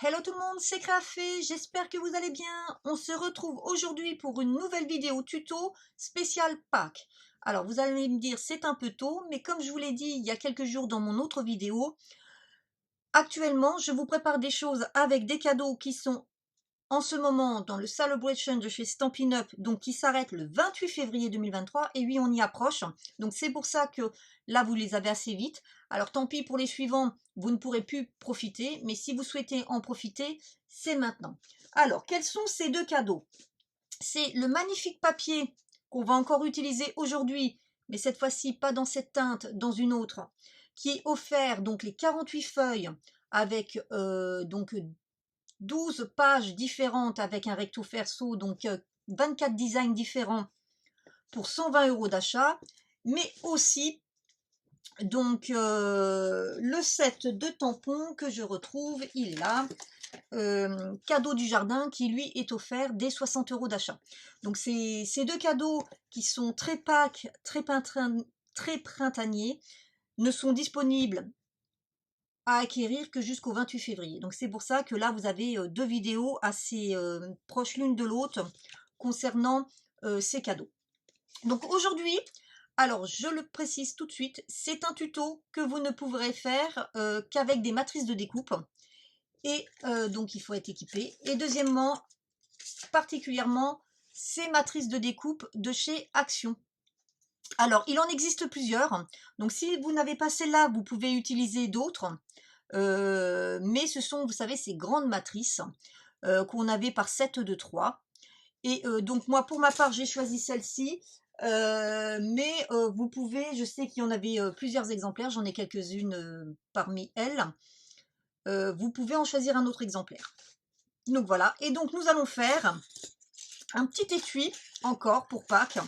Hello tout le monde, c'est Crafé, j'espère que vous allez bien. On se retrouve aujourd'hui pour une nouvelle vidéo tuto spéciale Pâques. Alors vous allez me dire c'est un peu tôt, mais comme je vous l'ai dit il y a quelques jours dans mon autre vidéo, actuellement je vous prépare des choses avec des cadeaux qui sont en ce moment dans le Celebration de chez Stampin' Up, donc qui s'arrête le 28 février 2023, et oui, on y approche. Donc c'est pour ça que là, vous les avez assez vite. Alors tant pis pour les suivants, vous ne pourrez plus profiter, mais si vous souhaitez en profiter, c'est maintenant. Alors, quels sont ces deux cadeaux? C'est le magnifique papier qu'on va encore utiliser aujourd'hui, mais cette fois-ci pas dans cette teinte, dans une autre, qui est offert, donc les 48 feuilles avec donc 12 pages différentes avec un recto verso, donc 24 designs différents pour 120 € d'achat, mais aussi donc le set de tampons que je retrouve, il est là, cadeau du jardin qui lui est offert dès 60 € d'achat. Donc c'est ces deux cadeaux qui sont très Pâques, très printaniers, ne sont disponibles à acquérir que jusqu'au 28 février. Donc c'est pour ça que là vous avez deux vidéos assez proches l'une de l'autre concernant ces cadeaux. Donc aujourd'hui, alors je le précise tout de suite, c'est un tuto que vous ne pourrez faire qu'avec des matrices de découpe. Et donc il faut être équipé. Et deuxièmement, particulièrement, ces matrices de découpe de chez Action. Alors, il en existe plusieurs. Donc si vous n'avez pas celle-là, vous pouvez utiliser d'autres. Mais ce sont, vous savez, ces grandes matrices qu'on avait par 7 de 3. Et donc moi, pour ma part, j'ai choisi celle-ci. Mais vous pouvez, je sais qu'il y en avait plusieurs exemplaires, j'en ai quelques-unes parmi elles. Vous pouvez en choisir un autre exemplaire. Donc voilà, et donc nous allons faire un petit étui encore pour Pâques,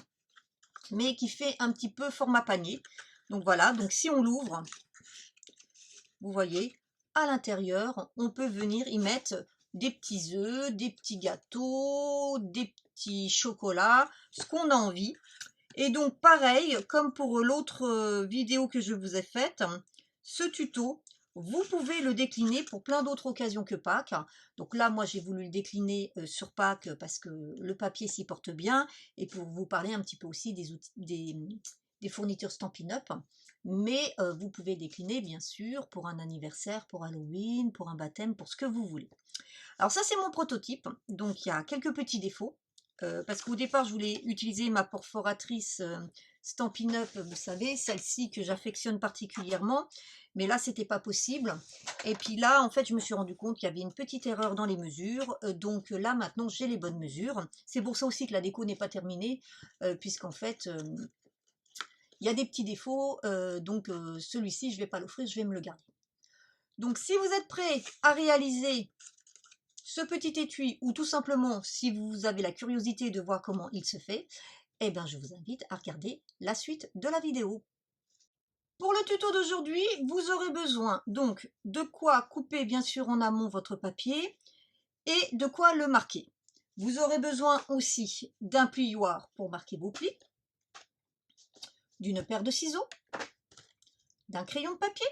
mais qui fait un petit peu format panier. Donc voilà, donc si on l'ouvre, vous voyez, à l'intérieur, on peut venir y mettre des petits œufs, des petits gâteaux, des petits chocolats, ce qu'on a envie. Et donc pareil, comme pour l'autre vidéo que je vous ai faite, ce tuto, vous pouvez le décliner pour plein d'autres occasions que Pâques. Donc là, moi, j'ai voulu le décliner sur Pâques parce que le papier s'y porte bien et pour vous parler un petit peu aussi des outils, des fournitures Stampin' Up. Mais vous pouvez décliner, bien sûr, pour un anniversaire, pour Halloween, pour un baptême, pour ce que vous voulez. Alors ça, c'est mon prototype. Donc il y a quelques petits défauts. Parce qu'au départ, je voulais utiliser ma perforatrice Stampin' Up, vous savez, celle-ci que j'affectionne particulièrement. Mais là, c'était pas possible. Et puis là, en fait, je me suis rendu compte qu'il y avait une petite erreur dans les mesures. Donc là, maintenant, j'ai les bonnes mesures. C'est pour ça aussi que la déco n'est pas terminée, puisqu'en fait, il y a des petits défauts. Donc celui-ci, je ne vais pas l'offrir, je vais me le garder. Donc si vous êtes prêts à réaliser ce petit étui, ou tout simplement si vous avez la curiosité de voir comment il se fait, eh bien je vous invite à regarder la suite de la vidéo. Pour le tuto d'aujourd'hui, vous aurez besoin donc de quoi couper bien sûr en amont votre papier et de quoi le marquer. Vous aurez besoin aussi d'un plioir pour marquer vos plis, d'une paire de ciseaux, d'un crayon de papier,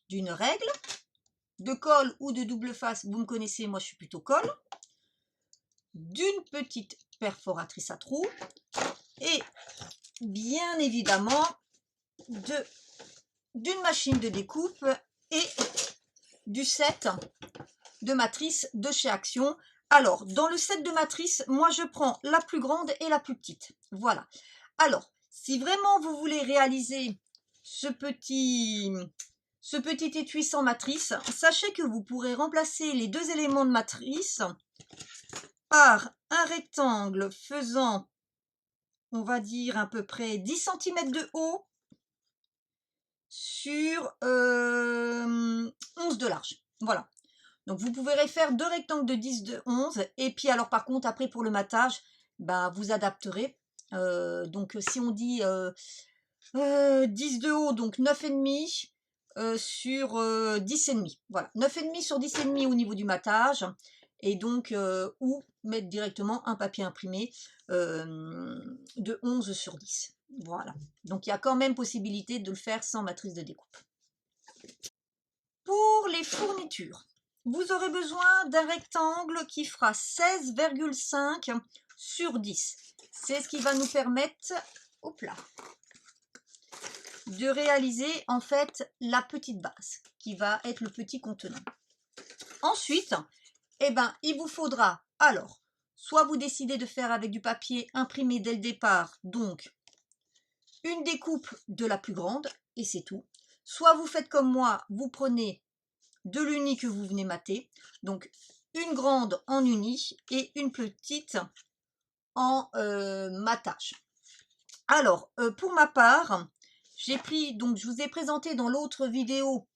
d'une règle, de colle ou de double face, vous me connaissez, moi je suis plutôt colle, d'une petite perforatrice à trous et bien évidemment d'une machine de découpe et du set de matrices de chez Action. Alors, dans le set de matrices, moi je prends la plus grande et la plus petite. Voilà. Alors, si vraiment vous voulez réaliser ce petit étui sans matrice, sachez que vous pourrez remplacer les deux éléments de matrice par un rectangle faisant, on va dire à peu près 10 cm de haut sur 11 de large. Voilà. Donc vous pouvez faire deux rectangles de 10 de 11. Et puis alors par contre, après pour le matage, bah, vous adapterez. Donc si on dit 10 de haut, donc 9,5 sur 10,5. Voilà, 9,5 sur 10,5 au niveau du matage. Et donc, ou mettre directement un papier imprimé de 11 sur 10. Voilà, donc il y a quand même possibilité de le faire sans matrice de découpe. Pour les fournitures, vous aurez besoin d'un rectangle qui fera 16,5 sur 10. C'est ce qui va nous permettre, hop là, de réaliser en fait la petite base qui va être le petit contenant. Ensuite, il vous faudra alors soit vous décidez de faire avec du papier imprimé dès le départ, donc une découpe de la plus grande et c'est tout. Soit vous faites comme moi, vous prenez de l'uni que vous venez mater, donc une grande en uni et une petite en matage. Alors, pour ma part, j'ai pris, donc je vous ai présenté dans l'autre vidéo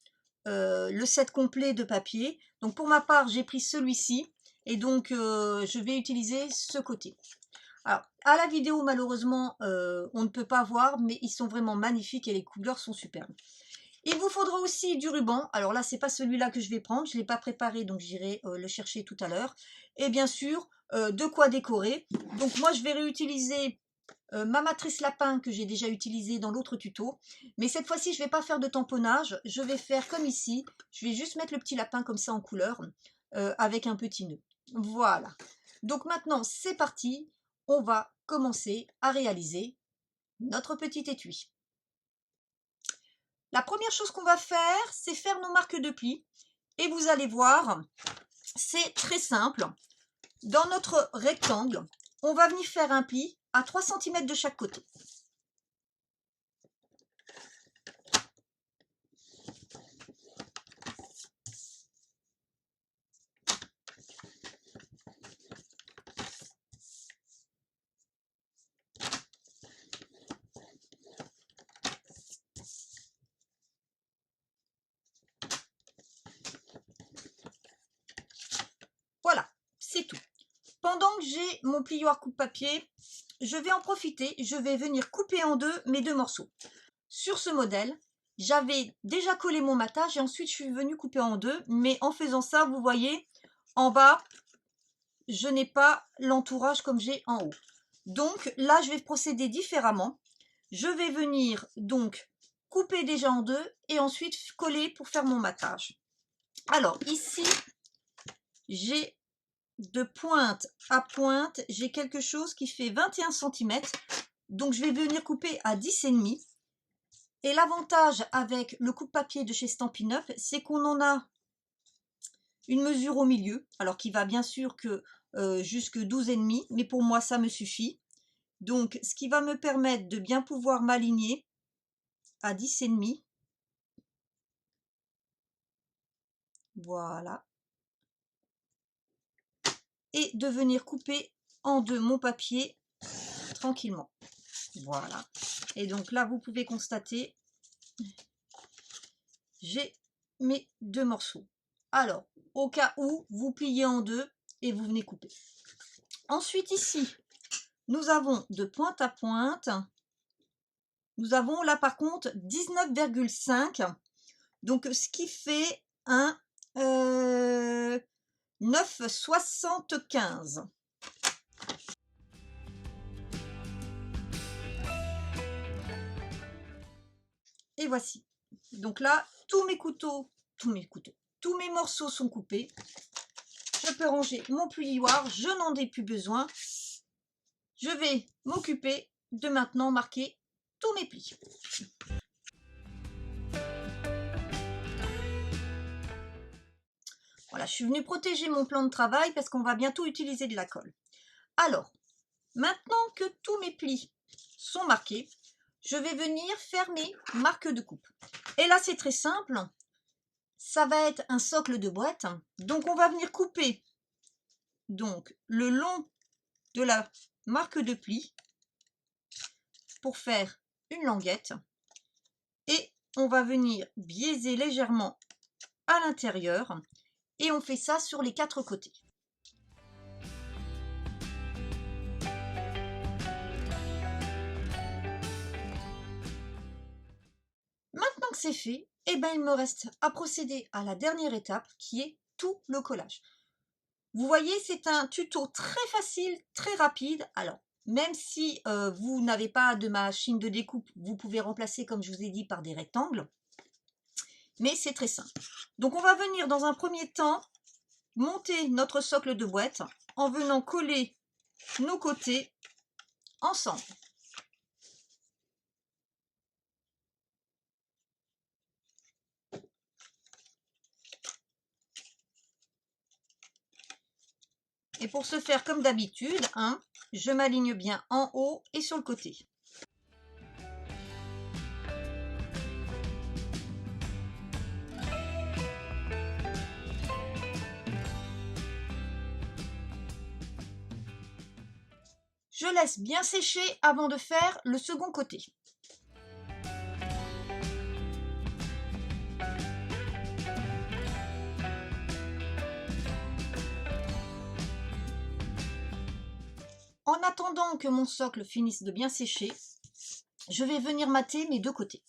le set complet de papier. Donc pour ma part, j'ai pris celui-ci et donc je vais utiliser ce côté. Alors, à la vidéo, malheureusement, on ne peut pas voir, mais ils sont vraiment magnifiques et les couleurs sont superbes. Il vous faudra aussi du ruban. Alors là, c'est pas celui-là que je vais prendre. Je ne l'ai pas préparé, donc j'irai le chercher tout à l'heure. Et bien sûr, de quoi décorer. Donc moi, je vais réutiliser ma matrice lapin que j'ai déjà utilisée dans l'autre tuto. Mais cette fois-ci, je ne vais pas faire de tamponnage. Je vais faire comme ici. Je vais juste mettre le petit lapin comme ça en couleur avec un petit nœud. Voilà. Donc maintenant, c'est parti. On va commencer à réaliser notre petit étui. La première chose qu'on va faire, c'est faire nos marques de plis. Et vous allez voir, c'est très simple. Dans notre rectangle, on va venir faire un pli à 3 cm de chaque côté. Voilà, c'est tout. Pendant que j'ai mon plioir coupe-papier, je vais en profiter, je vais venir couper en deux mes deux morceaux. Sur ce modèle, j'avais déjà collé mon matage et ensuite je suis venue couper en deux, mais en faisant ça, vous voyez, en bas, je n'ai pas l'entourage comme j'ai en haut. Donc là, je vais procéder différemment. Je vais venir donc couper déjà en deux et ensuite coller pour faire mon matage. Alors ici, j'ai de pointe à pointe, j'ai quelque chose qui fait 21 cm. Donc je vais venir couper à 10,5. Et l'avantage avec le coupe-papier de chez Stampin' Up, c'est qu'on en a une mesure au milieu, alors qui va bien sûr que jusque 12,5, mais pour moi ça me suffit. Donc ce qui va me permettre de bien pouvoir m'aligner à 10,5. Voilà. Et de venir couper en deux mon papier tranquillement. Voilà. Et donc là, vous pouvez constater, j'ai mes deux morceaux. Alors, au cas où, vous pliez en deux et vous venez couper. Ensuite, ici, nous avons de pointe à pointe. Nous avons là, par contre, 19,5. Donc, ce qui fait un 9,75. Et voici. Donc là, tous mes morceaux sont coupés. Je peux ranger mon plioir, je n'en ai plus besoin. Je vais m'occuper de maintenant marquer tous mes plis. Voilà, je suis venue protéger mon plan de travail parce qu'on va bientôt utiliser de la colle. Alors, maintenant que tous mes plis sont marqués, je vais venir faire mes marques de coupe. Et là, c'est très simple. Ça va être un socle de boîte. Donc, on va venir couper donc le long de la marque de pli pour faire une languette. Et on va venir biaiser légèrement à l'intérieur. Et on fait ça sur les 4 côtés. Maintenant que c'est fait, il me reste à procéder à la dernière étape qui est tout le collage. Vous voyez, c'est un tuto très facile, très rapide. Alors, même si vous n'avez pas de machine de découpe, vous pouvez remplacer, comme je vous ai dit, par des rectangles. Mais c'est très simple. Donc, on va venir dans un premier temps monter notre socle de boîte en venant coller nos côtés ensemble. Et pour ce faire comme d'habitude, hein, je m'aligne bien en haut et sur le côté. Je laisse bien sécher avant de faire le second côté. En attendant que mon socle finisse de bien sécher, je vais venir mater mes deux côtés.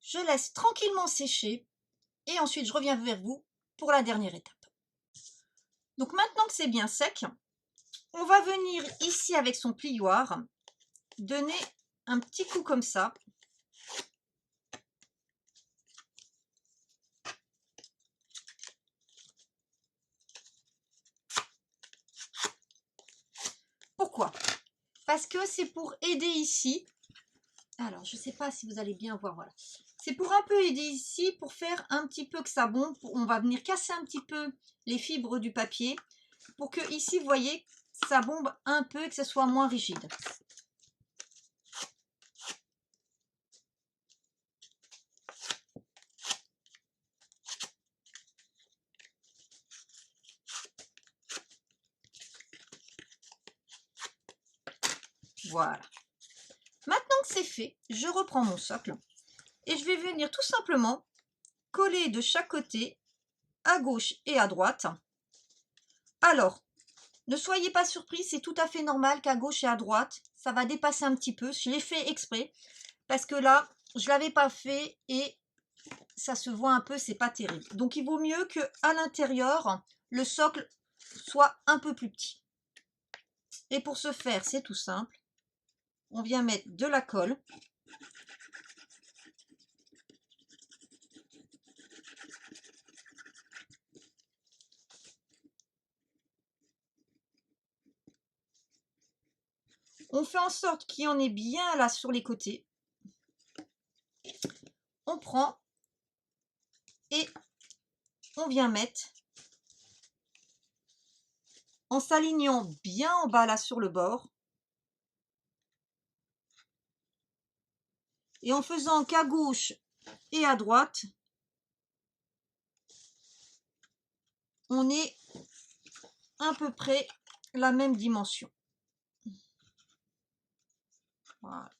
Je laisse tranquillement sécher et ensuite je reviens vers vous pour la dernière étape. Donc maintenant que c'est bien sec, on va venir ici avec son plioir, donner un petit coup comme ça. Pourquoi? Parce que c'est pour aider ici. Alors, je ne sais pas si vous allez bien voir, voilà. C'est pour un peu aider ici, pour faire un petit peu que ça bombe. On va venir casser un petit peu les fibres du papier, pour que ici, vous voyez, ça bombe un peu et que ce soit moins rigide. Voilà. Maintenant que c'est fait, je reprends mon socle et je vais venir tout simplement coller de chaque côté, à gauche et à droite. Alors, ne soyez pas surpris, c'est tout à fait normal qu'à gauche et à droite, ça va dépasser un petit peu. Je l'ai fait exprès parce que là, je ne l'avais pas fait et ça se voit un peu, c'est pas terrible. Donc, il vaut mieux que à l'intérieur, le socle soit un peu plus petit. Et pour ce faire, c'est tout simple. On vient mettre de la colle. On fait en sorte qu'il y en ait bien là sur les côtés. On prend et on vient mettre en s'alignant bien en bas là sur le bord. Et en faisant qu'à gauche et à droite, on est à peu près la même dimension. Voilà.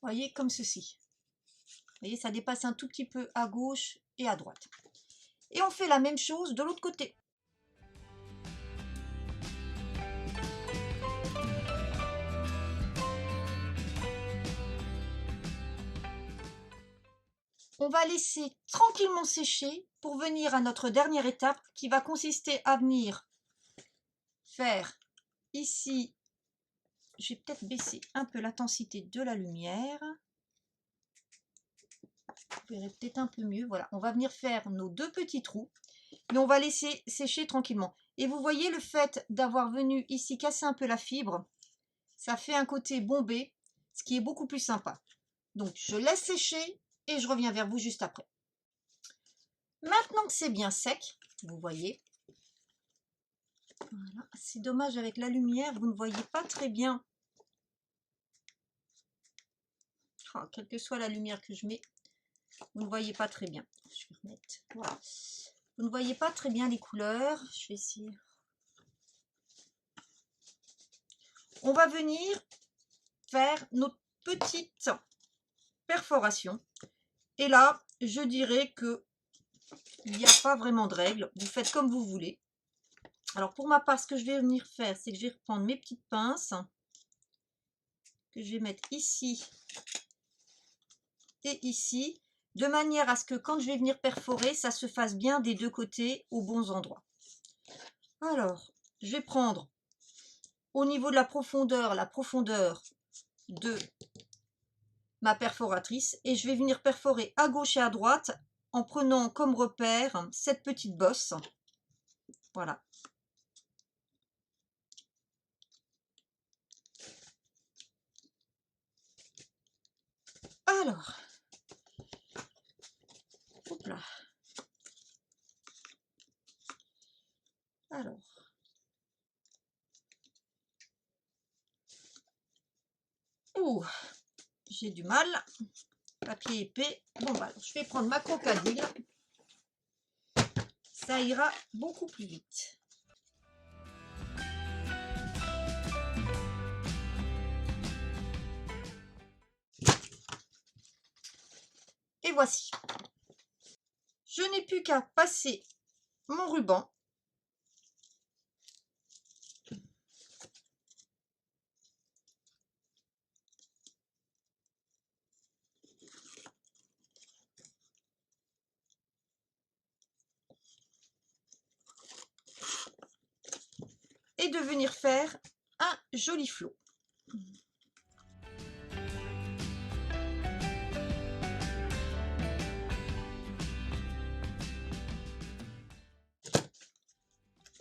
Voyez, comme ceci. Vous voyez, ça dépasse un tout petit peu à gauche et à droite. Et on fait la même chose de l'autre côté. On va laisser tranquillement sécher pour venir à notre dernière étape qui va consister à venir faire ici. Je vais peut-être baisser un peu l'intensité de la lumière. Vous verrez peut-être un peu mieux. Voilà, on va venir faire nos deux petits trous, mais on va laisser sécher tranquillement. Et vous voyez le fait d'avoir venu ici casser un peu la fibre, ça fait un côté bombé, ce qui est beaucoup plus sympa. Donc je laisse sécher et je reviens vers vous juste après. Maintenant que c'est bien sec, vous voyez, voilà, c'est dommage avec la lumière, vous ne voyez pas très bien. Oh, quelle que soit la lumière que je mets, vous ne voyez pas très bien. Je vais remettre. Voilà. Vous ne voyez pas très bien les couleurs. Je vais essayer. On va venir faire notre petite perforation. Et là, je dirais que il n'y a pas vraiment de règle. Vous faites comme vous voulez. Alors pour ma part, ce que je vais venir faire, c'est que je vais reprendre mes petites pinces. que je vais mettre ici et ici, de manière à ce que quand je vais venir perforer, ça se fasse bien des deux côtés aux bons endroits. Alors, je vais prendre au niveau de la profondeur de ma perforatrice et je vais venir perforer à gauche et à droite en prenant comme repère cette petite bosse. Voilà. Alors, hop là. Alors, ouh, j'ai du mal. Papier épais. Bon, bah, je vais prendre ma crocodile. Ça ira beaucoup plus vite. Et voici. Je n'ai plus qu'à passer mon ruban. Et de venir faire un joli flot.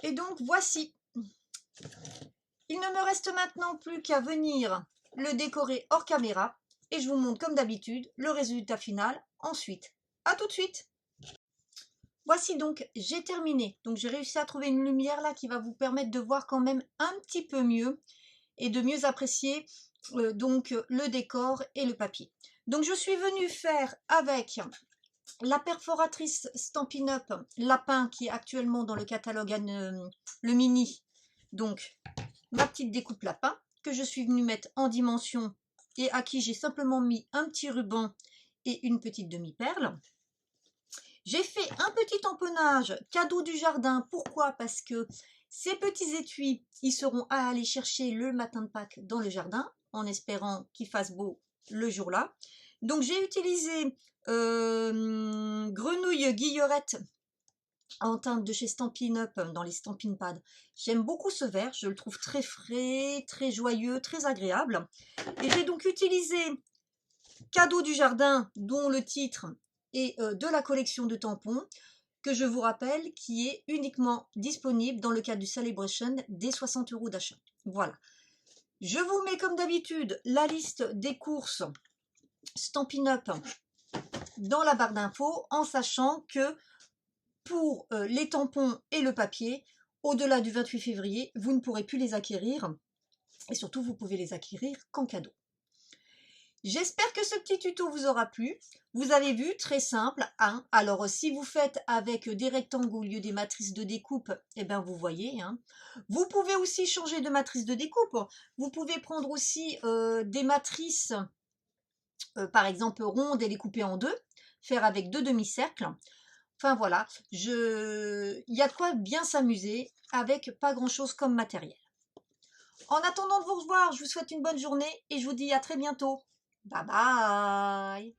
Et donc voici. Il ne me reste maintenant plus qu'à venir le décorer hors caméra et je vous montre comme d'habitude le résultat final ensuite. À tout de suite. Voici donc, j'ai terminé. Donc j'ai réussi à trouver une lumière là qui va vous permettre de voir quand même un petit peu mieux et de mieux apprécier donc le décor et le papier. Donc je suis venue faire avec la perforatrice Stampin' Up Lapin qui est actuellement dans le catalogue le mini. Donc ma petite découpe lapin que je suis venue mettre en dimension et à qui j'ai simplement mis un petit ruban et une petite demi-perle. J'ai fait un petit tamponnage cadeau du jardin. Pourquoi? Parce que ces petits étuis, ils seront à aller chercher le matin de Pâques dans le jardin, en espérant qu'il fasse beau le jour-là. Donc j'ai utilisé grenouille guillerette en teinte de chez Stampin' Up dans les Stampin' Pad. J'aime beaucoup ce vert, je le trouve très frais, très joyeux, très agréable. Et j'ai donc utilisé cadeau du jardin, dont le titre est de la collection de tampons, que je vous rappelle, qui est uniquement disponible dans le cadre du Celebration des 60 € d'achat. Voilà. Je vous mets comme d'habitude la liste des courses Stampin' Up dans la barre d'infos, en sachant que pour les tampons et le papier, au-delà du 28 février, vous ne pourrez plus les acquérir. Et surtout, vous pouvez les acquérir qu'en cadeau. J'espère que ce petit tuto vous aura plu. Vous avez vu, très simple. Hein. Alors, si vous faites avec des rectangles au lieu des matrices de découpe, eh bien, vous voyez. Hein. Vous pouvez aussi changer de matrice de découpe. Vous pouvez prendre aussi des matrices, par exemple, rondes et les couper en deux. Faire avec deux demi-cercles. Enfin, voilà. Il y a de quoi bien s'amuser avec pas grand-chose comme matériel. En attendant de vous revoir, je vous souhaite une bonne journée et je vous dis à très bientôt. Bye bye.